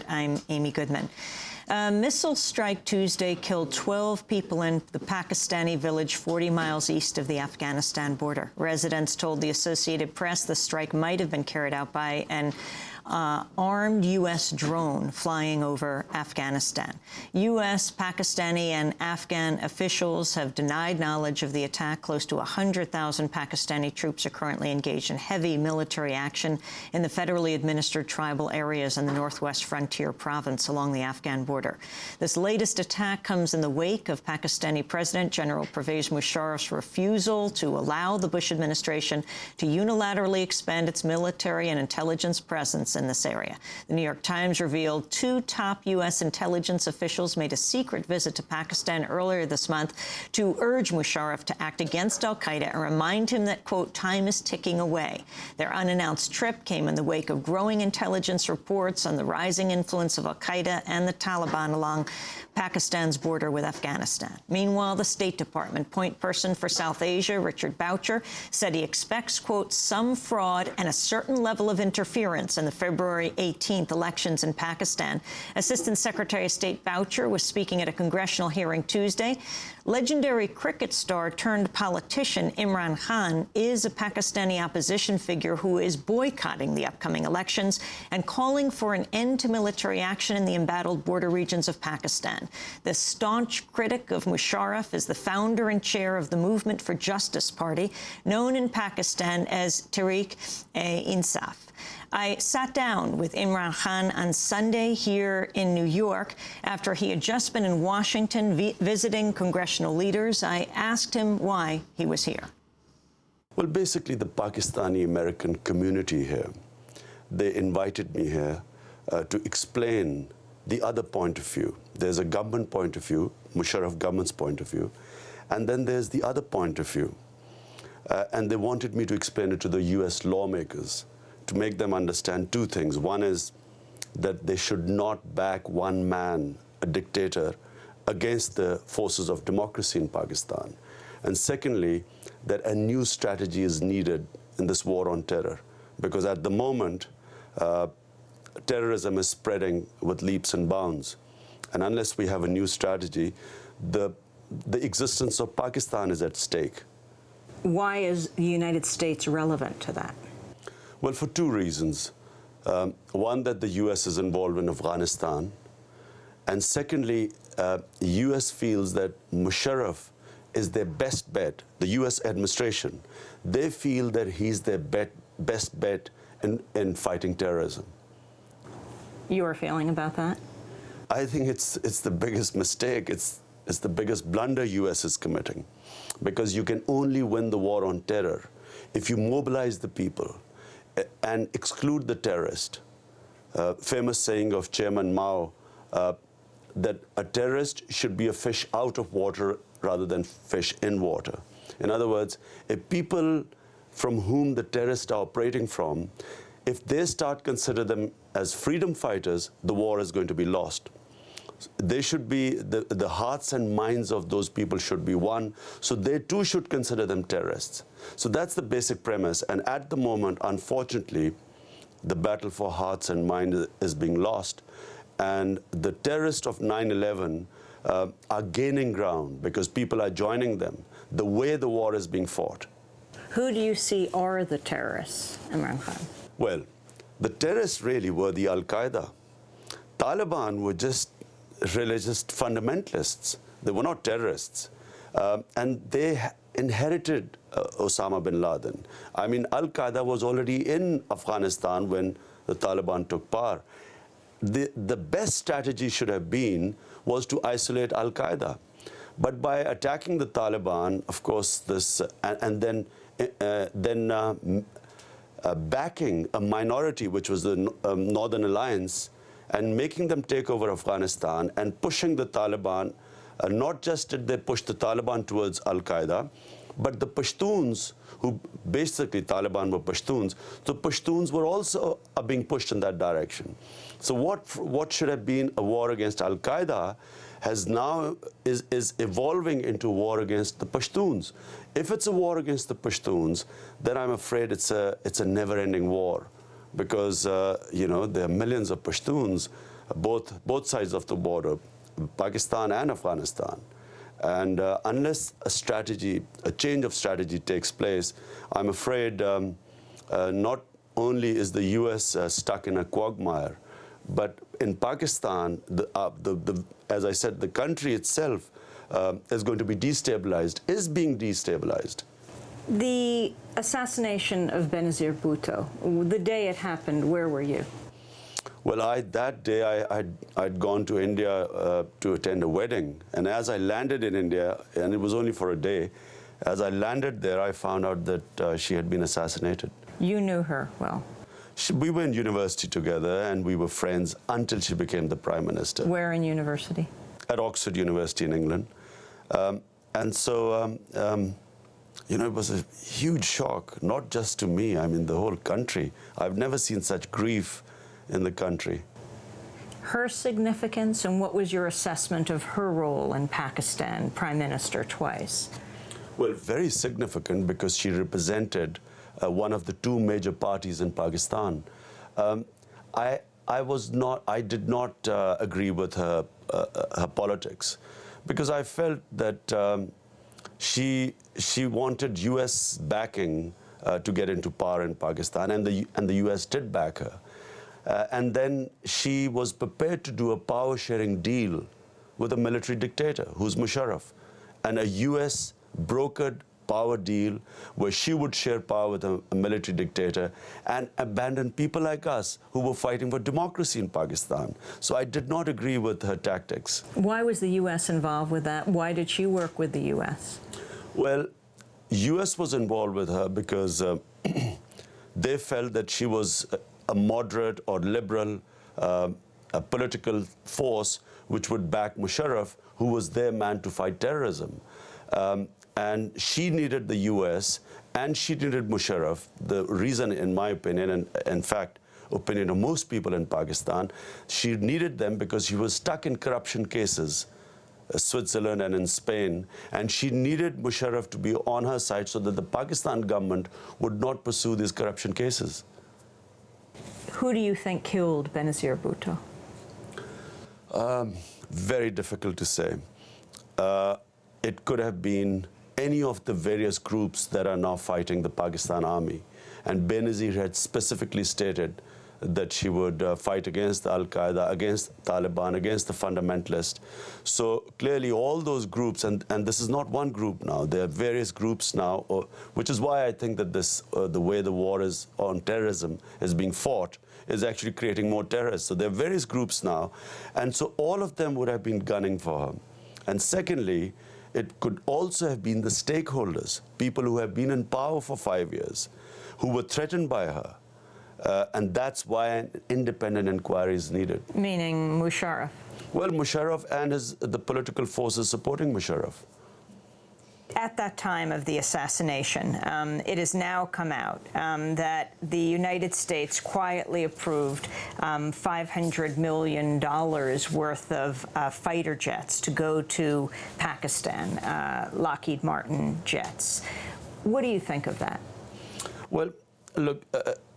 I'm Amy Goodman. A missile strike Tuesday killed 12 people in the Pakistani village 40 miles east of the Afghanistan border. Residents told the Associated Press the strike might have been carried out by an armed U.S. drone flying over Afghanistan. U.S., Pakistani, and Afghan officials have denied knowledge of the attack. Close to 100,000 Pakistani troops are currently engaged in heavy military action in the federally administered tribal areas in the northwest frontier province along the Afghan border. This latest attack comes in the wake of Pakistani President General Pervez Musharraf's refusal to allow the Bush administration to unilaterally expand its military and intelligence presence in this area. The New York Times revealed 2 top U.S. intelligence officials made a secret visit to Pakistan earlier this month to urge Musharraf to act against Al-Qaeda and remind him that, quote, time is ticking away. Their unannounced trip came in the wake of growing intelligence reports on the rising influence of Al-Qaeda and the Taliban along Pakistan's border with Afghanistan. Meanwhile, the State Department point person for South Asia, Richard Boucher, said he expects, quote, some fraud and a certain level of interference in the February 18th elections in Pakistan. Assistant Secretary of State Boucher was speaking at a congressional hearing Tuesday. Legendary cricket star turned politician Imran Khan is a Pakistani opposition figure who is boycotting the upcoming elections and calling for an end to military action in the embattled border regions of Pakistan. The staunch critic of Musharraf is the founder and chair of the Movement for Justice Party, known in Pakistan as Tehreek-e-Insaf. I sat down with Imran Khan on Sunday here in New York after he had just been in Washington visiting congressional leaders. I asked him why he was here. Well, basically, the Pakistani-American community here, they invited me here to explain the other point of view. There's a government point of view, Musharraf government's point of view, and then there's the other point of view. And they wanted me to explain it to the U.S. lawmakers, to make them understand 2 things. One is that they should not back one man, a dictator, against the forces of democracy in Pakistan. And secondly, that a new strategy is needed in this war on terror, because at the moment, terrorism is spreading with leaps and bounds. And unless we have a new strategy, the existence of Pakistan is at stake. Why is the United States relevant to that? Well, for 2 reasons. One, that the U.S. is involved in Afghanistan. And secondly, the U.S. feels that Musharraf is their best bet, the U.S. administration. They feel that he's their best bet in fighting terrorism. Your feeling about that? I think it's the biggest mistake. It's the biggest blunder U.S. is committing. Because you can only win the war on terror if you mobilize the people and exclude the terrorist. Famous saying of Chairman Mao, that a terrorist should be a fish out of water rather than fish in water. In other words, if people from whom the terrorists are operating from, if they start consider them as freedom fighters, the war is going to be lost. They should be, the hearts and minds of those people should be won, so they too should consider them terrorists. So that's the basic premise, and at the moment, unfortunately, the battle for hearts and minds is being lost, and the terrorists of 9/11 are gaining ground because people are joining them, the way the war is being fought. Who do you see are the terrorists, Imran Khan? Well, the terrorists really were the Al-Qaeda. Taliban were just religious fundamentalists. They were not terrorists. And they inherited Osama bin Laden. I mean, Al-Qaeda was already in Afghanistan when the Taliban took power. The best strategy should have been was to isolate Al-Qaeda. But by attacking the Taliban, of course, this and then backing a minority, which was the Northern Alliance, and making them take over Afghanistan and pushing the Taliban, not just did they push the Taliban towards Al-Qaeda, but the Pashtuns, who basically Taliban were Pashtuns, the Pashtuns were also being pushed in that direction. So what should have been a war against Al-Qaeda has now is evolving into a war against the Pashtuns. If it's a war against the Pashtuns, then I'm afraid it's a never-ending war, because you know, there are millions of Pashtuns both sides of the border, Pakistan and Afghanistan. And unless a change of strategy takes place, I'm afraid not only is the U.S. Stuck in a quagmire, but in Pakistan, as I said, the country itself is going to be destabilized, is being destabilized. The assassination of Benazir Bhutto, the day it happened, where were you? Well, that day I'd gone to India to attend a wedding, and as I landed in India, and it was only for a day, as I landed there, I found out that she had been assassinated. You knew her well. We were in university together, and we were friends until she became the Prime Minister. Where in university? At Oxford University in England. And so, you know, it was a huge shock, not just to me, I mean, the whole country. I've never seen such grief in the country. Her significance, and what was your assessment of her role in Pakistan, Prime Minister twice? Well, very significant because she represented one of the two major parties in Pakistan. I did not agree with her politics because I felt that she wanted U.S. backing to get into power in Pakistan, and the U.S. did back her. And then she was prepared to do a power-sharing deal with a military dictator, who's Musharraf, and a U.S. brokered power deal where she would share power with a military dictator and abandon people like us who were fighting for democracy in Pakistan. So I did not agree with her tactics. Why was the U.S. involved with that? Why did she work with the U.S.? Well, U.S. was involved with her because they felt that she was a moderate or liberal a political force which would back Musharraf, who was their man to fight terrorism. And she needed the U.S. and she needed Musharraf. The reason, in my opinion, and in fact, opinion of most people in Pakistan, she needed them because she was stuck in corruption cases, Switzerland and in Spain, and she needed Musharraf to be on her side so that the Pakistan government would not pursue these corruption cases. Who do you think killed Benazir Bhutto? Very difficult to say. It could have been any of the various groups that are now fighting the Pakistan army. And Benazir had specifically stated that she would fight against Al-Qaeda, against Taliban, against the fundamentalists. So clearly all those groups, and this is not one group now, there are various groups now, which is why I think that this, the way the war is on terrorism is being fought is actually creating more terrorists. So there are various groups now, and so all of them would have been gunning for her. And secondly, it could also have been the stakeholders, people who have been in power for 5 years, who were threatened by her. And that's why an independent inquiry is needed. Meaning Musharraf? Well, Musharraf and the political forces supporting Musharraf. At that time of the assassination, it has now come out that the United States quietly approved $500 million worth of fighter jets to go to Pakistan, Lockheed Martin jets. What do you think of that? Well, look,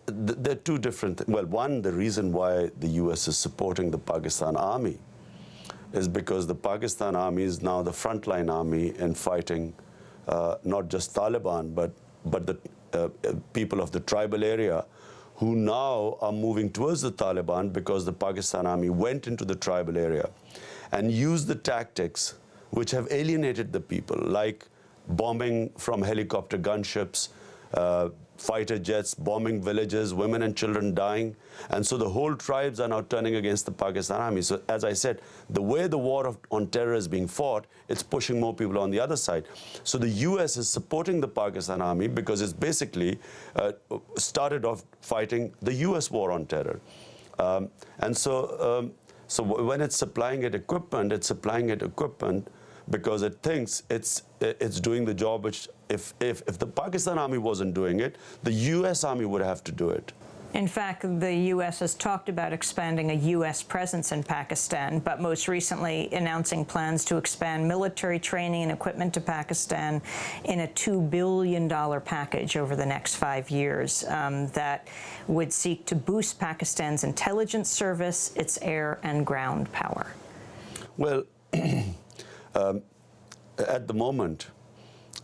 there are two different things. Well, one, the reason why the U.S. is supporting the Pakistan army is because the Pakistan army is now the frontline army in fighting not just Taliban, but the people of the tribal area who now are moving towards the Taliban because the Pakistan army went into the tribal area and used the tactics which have alienated the people, like bombing from helicopter gunships, fighter jets, bombing villages, women and children dying. And so the whole tribes are now turning against the Pakistan army. So as I said, the way the war on terror is being fought, it's pushing more people on the other side. So the U.S. is supporting the Pakistan army because it's basically started off fighting the U.S. war on terror. And so when it's supplying it equipment, because it thinks it's doing the job which, if the Pakistan army wasn't doing it, the U.S. army would have to do it. In fact, the U.S. has talked about expanding a U.S. presence in Pakistan, but most recently announcing plans to expand military training and equipment to Pakistan in a $2 billion package over the next 5 years that would seek to boost Pakistan's intelligence service, its air and ground power. Well, at the moment,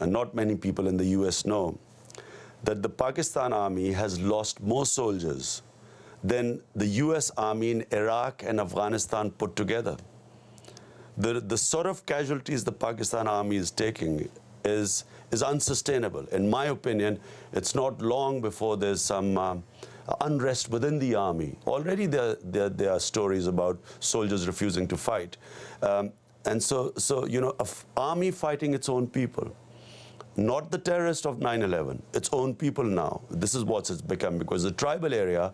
and not many people in the U.S. know, that the Pakistan Army has lost more soldiers than the U.S. Army in Iraq and Afghanistan put together. The sort of casualties the Pakistan Army is taking is unsustainable. In my opinion, it's not long before there's some unrest within the army. Already there are stories about soldiers refusing to fight. And so you know, an army fighting its own people, not the terrorists of 9/11, its own people now. This is what it's become, because the tribal area,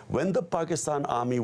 when the Pakistan Army